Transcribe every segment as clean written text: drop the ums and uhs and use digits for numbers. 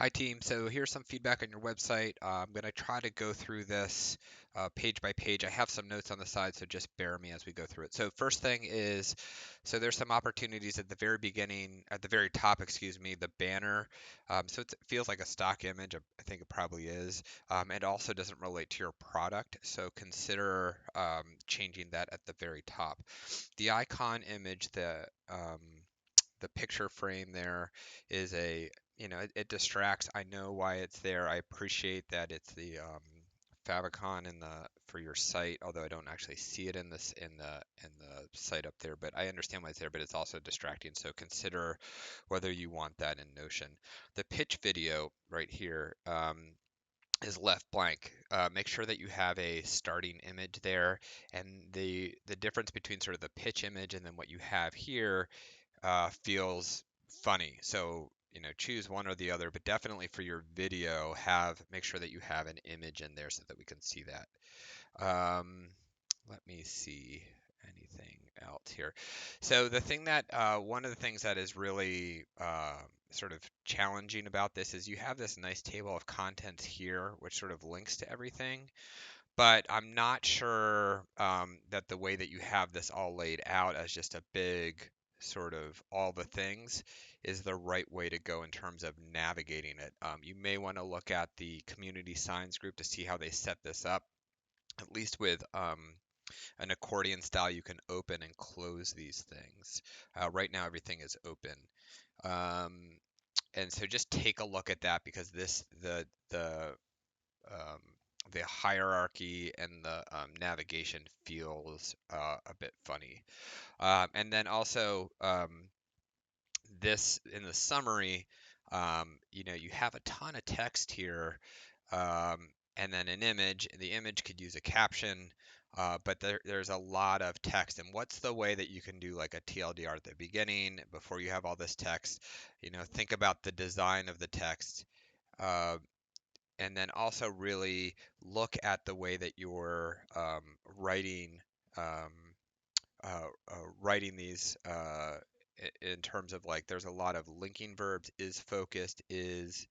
Hi team, so here's some feedback on your website. I'm going to try to go through this page by page. I have some notes on the side, so just bear me as we go through it. So first thing is, so there's some opportunities at the very beginning, at the very top, excuse me, the banner. It feels like a stock image. I think it probably is. It also doesn't relate to your product, so consider changing that at the very top. The icon image, the picture frame there is it distracts. I know why it's there. I appreciate that it's the favicon in the for your site, although I don't actually see it in the site up there, but I understand why it's there, but it's also distracting. So consider whether you want that in Notion. The pitch video right here is left blank. Make sure that you have a starting image there, and the difference between sort of the pitch image and then what you have here feels funny. So, choose one or the other, but definitely for your video, make sure that you have an image in there so that we can see that. Let me see anything else here. So one of the things that is really sort of challenging about this is you have this nice table of contents here, which sort of links to everything. But I'm not sure that the way that you have this all laid out as just a big sort of all the things is the right way to go in terms of navigating it. You may want to look at the community signs group to see how they set this up. At least with an accordion style, you can open and close these things. Right now, everything is open. Um, and so just take a look at that because um, the hierarchy and the navigation feels a bit funny. And then also this in the summary, you have a ton of text here, and then an image. The image could use a caption, but there's a lot of text. And what's the way that you can do like a TLDR at the beginning before you have all this text? Think about the design of the text. Uh, and then also really look at the way that you're um, writing these in terms of like there's a lot of linking verbs. Is focused, is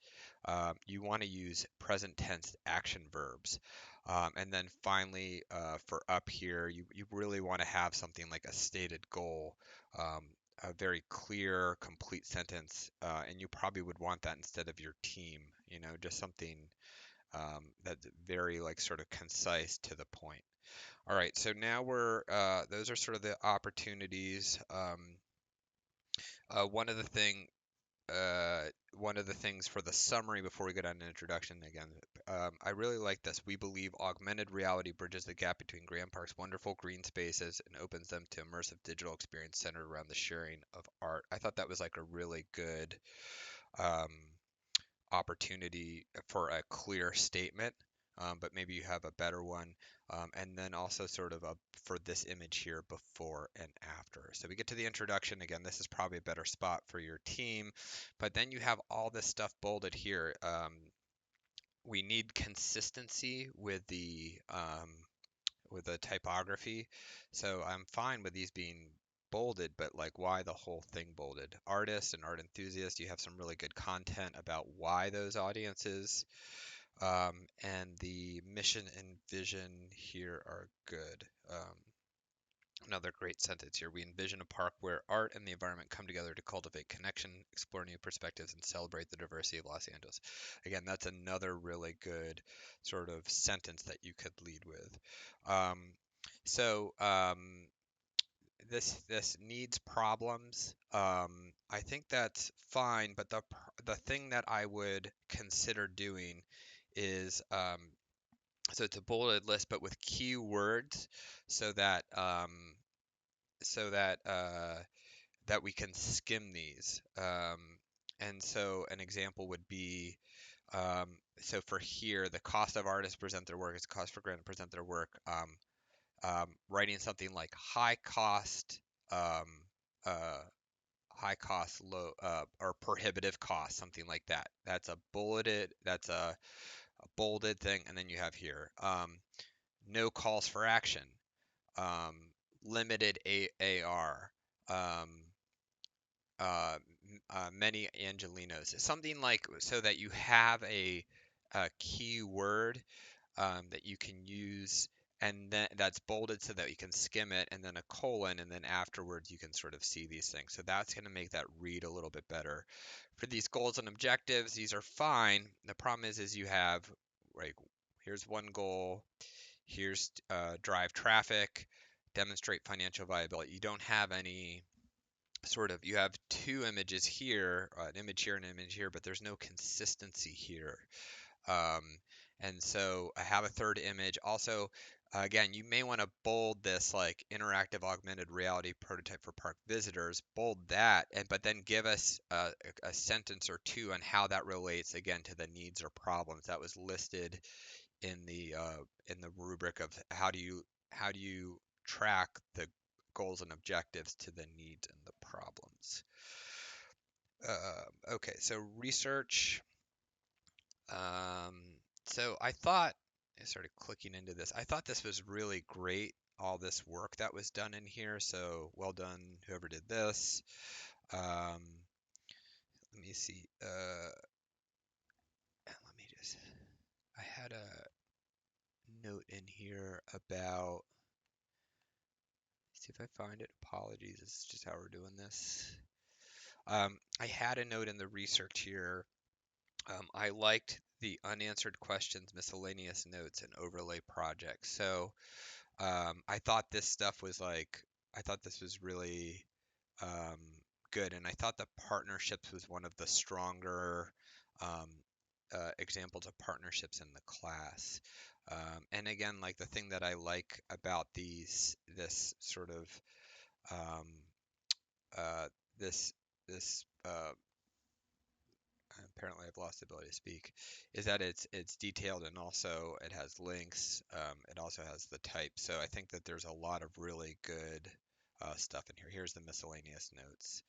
you want to use present tense action verbs. And then finally, for up here, you really want to have something like a stated goal, um, a very clear, complete sentence, and you probably would want that instead of your team, just something that's very like sort of concise to the point. All right, so now those are sort of the opportunities. Uh, one of the thing, One of the things for the summary before we get on an introduction again, I really like this. We believe augmented reality bridges the gap between Grand Park's wonderful green spaces and opens them to immersive digital experience centered around the sharing of art. I thought that was like a really good um, opportunity for a clear statement, but maybe you have a better one. And then also sort of for this image here, before and after. So we get to the introduction. Again, this is probably a better spot for your team, but then you have all this stuff bolded here. We need consistency with the typography. So I'm fine with these being bolded, but like why the whole thing bolded? Artists and art enthusiasts, you have some really good content about why those audiences. And the mission and vision here are good. Another great sentence here. We envision a park where art and the environment come together to cultivate connection, explore new perspectives, and celebrate the diversity of Los Angeles. Again, that's another really good sort of sentence that you could lead with. Um, so this needs problems. I think that's fine, but the thing that I would consider doing is so it's a bulleted list, but with keywords, so that that we can skim these. And so an example would be, so for here, the cost of artists present their work is the cost for grant to present their work. Writing something like um, uh, high cost, low, or prohibitive cost, something like that. That's a bolded thing. And then you have here, no calls for action, um, limited AR, um, many Angelinos. Something like so that you have a keyword that you can use, and then that's bolded so that you can skim it, and then a colon, and then afterwards you can sort of see these things. So that's going to make that read a little bit better. For these goals and objectives, these are fine. The problem is you have like here's one goal, here's drive traffic, demonstrate financial viability. You don't have any sort of, you have two images here, an image here and an image here, but there's no consistency here. Um, and so I have a third image. Also, again, you may want to bold this like interactive augmented reality prototype for park visitors, bold that, and but then give us a sentence or two on how that relates again to the needs or problems that was listed in the rubric of how do you track the goals and objectives to the needs and the problems. Okay, so research. Um, so I started clicking into this. I thought this was really great, all this work that was done in here. So well done, whoever did this. Um, let me see. Let me just. I had a note in here about. See if I find it. Apologies. This is just how we're doing this. I had a note in the research here. I liked the unanswered questions, miscellaneous notes, and overlay projects. So I thought this stuff was like, I thought this was really um, good, and I thought that partnerships was one of the stronger um, examples of partnerships in the class. And again, like the thing that I like about this sort of um, uh, this this apparently I've lost the ability to speak, is that it's detailed and also it has links. It also has the type. So I think that there's a lot of really good stuff in here. Here's the miscellaneous notes,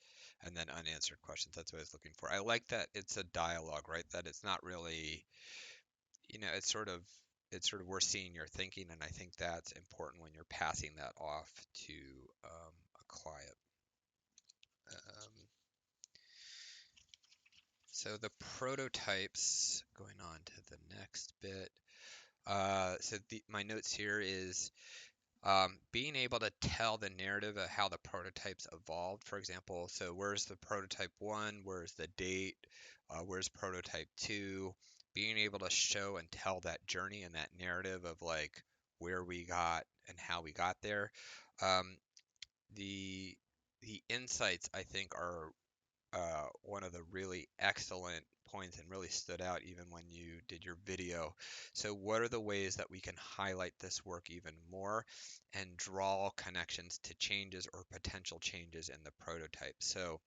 and then unanswered questions. That's what I was looking for. I like that it's a dialogue, right? That it's not really, it's sort of we're seeing your thinking, and I think that's important when you're passing that off to a client. Um, So the prototypes, going on to the next bit. My notes here is being able to tell the narrative of how the prototypes evolved. For example, so where's the prototype one? Where's the date? Where's prototype two? Being able to show and tell that journey and that narrative of like where we got and how we got there. Um, the the insights I think are one of the really excellent points and really stood out even when you did your video. So what are the ways that we can highlight this work even more and draw connections to changes or potential changes in the prototype? So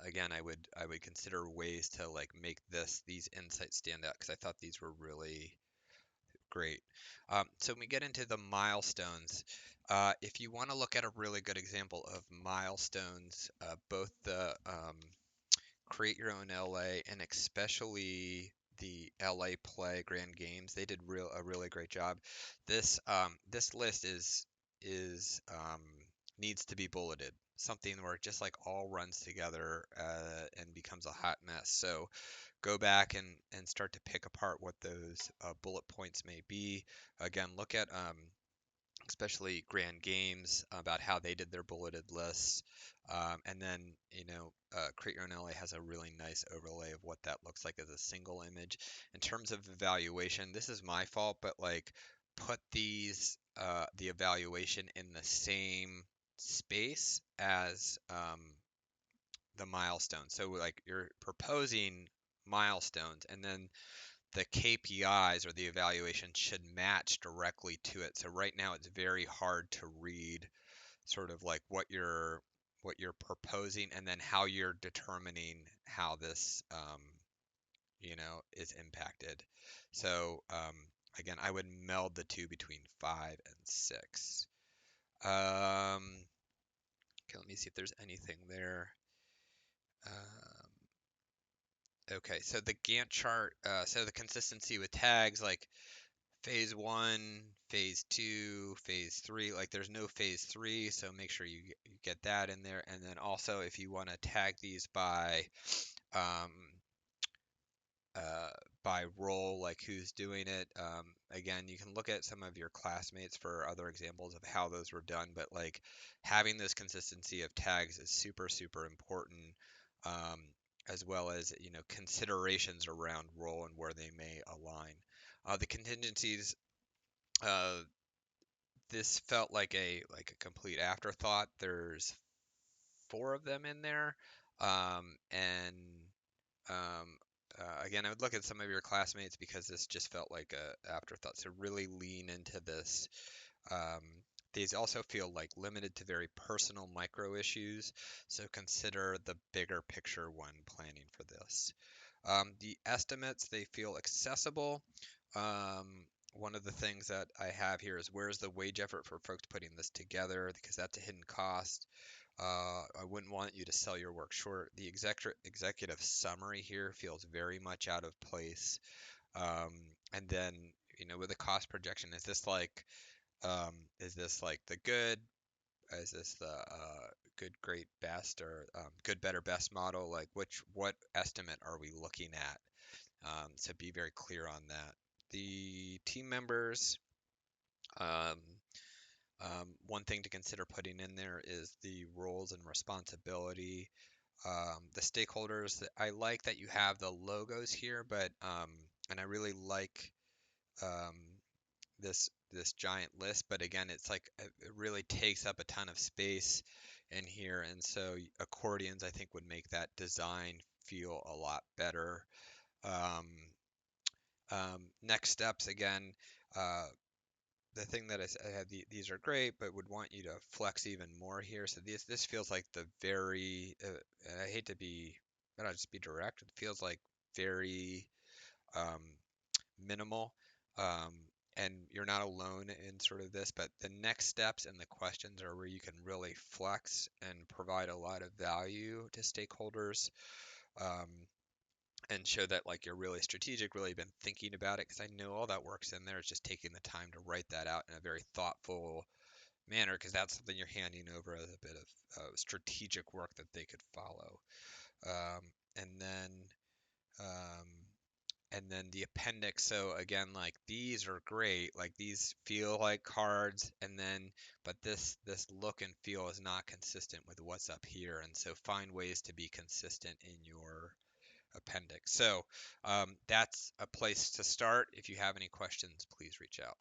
again, I would consider ways to like make these insights stand out because I thought these were really great. So when we get into the milestones, if you want to look at a really good example of milestones, both the Create Your Own LA and especially the LA Play Grand Games, they did a really great job. This list is needs to be bulleted, something where it just like all runs together and becomes a hot mess. So go back and start to pick apart what those bullet points may be. Again, look at especially Grand Games about how they did their bulleted lists. And then, Create Your Own LA has a really nice overlay of what that looks like as a single image. In terms of evaluation, this is my fault, but like put the evaluation in the same space as the milestones. So like you're proposing milestones and then the KPIs or the evaluation should match directly to it. So right now it's very hard to read sort of like what you're proposing and then how you're determining how this is impacted. So again, I would meld the two between 5 and 6. Okay, let me see if there's anything there. Okay, so the Gantt chart, so the consistency with tags, like phase one, phase two, phase three. Like there's no phase three, so make sure you get that in there. And then also if you want to tag these um, uh, by role, like who's doing it. Again, you can look at some of your classmates for other examples of how those were done, but like having this consistency of tags is super, super important, um, as well as, considerations around role and where they may align. The contingencies, uh, this felt like a complete afterthought. There's four of them in there, and again, I would look at some of your classmates because this just felt like a afterthought. So really lean into this. Um, these also feel like limited to very personal micro issues, so consider the bigger picture when planning for this. The estimates, they feel accessible. One of the things that I have here is where's the wage effort for folks putting this together, because that's a hidden cost. I wouldn't want you to sell your work short. The executive summary here feels very much out of place. Um, and then, with a cost projection, is this like the good? Is this the good, great, best, or good, better, best model? Like what estimate are we looking at? So be very clear on that. The team members, um, one thing to consider putting in there is the roles and responsibility. The stakeholders, I like that you have the logos here, but and I really like um, this giant list, but again, it's like it really takes up a ton of space in here, and so accordions I think would make that design feel a lot better. Um, Next steps, again, uh, the thing that I had, these are great, but would want you to flex even more here. So this feels like the very, and I hate to be, but I'll just be direct. It feels like very um, minimal. Um, and you're not alone in sort of this, but the next steps and the questions are where you can really flex and provide a lot of value to stakeholders. Um, and show that like you're really strategic, really been thinking about it, because I know all that work's in there. It's just taking the time to write that out in a very thoughtful manner, because that's something you're handing over as a bit of strategic work that they could follow. Um, and then um, and then the appendix. So again, like these are great. Like these feel like cards, and then but this look and feel is not consistent with what's up here, and so find ways to be consistent in your appendix. So that's a place to start. If you have any questions, please reach out.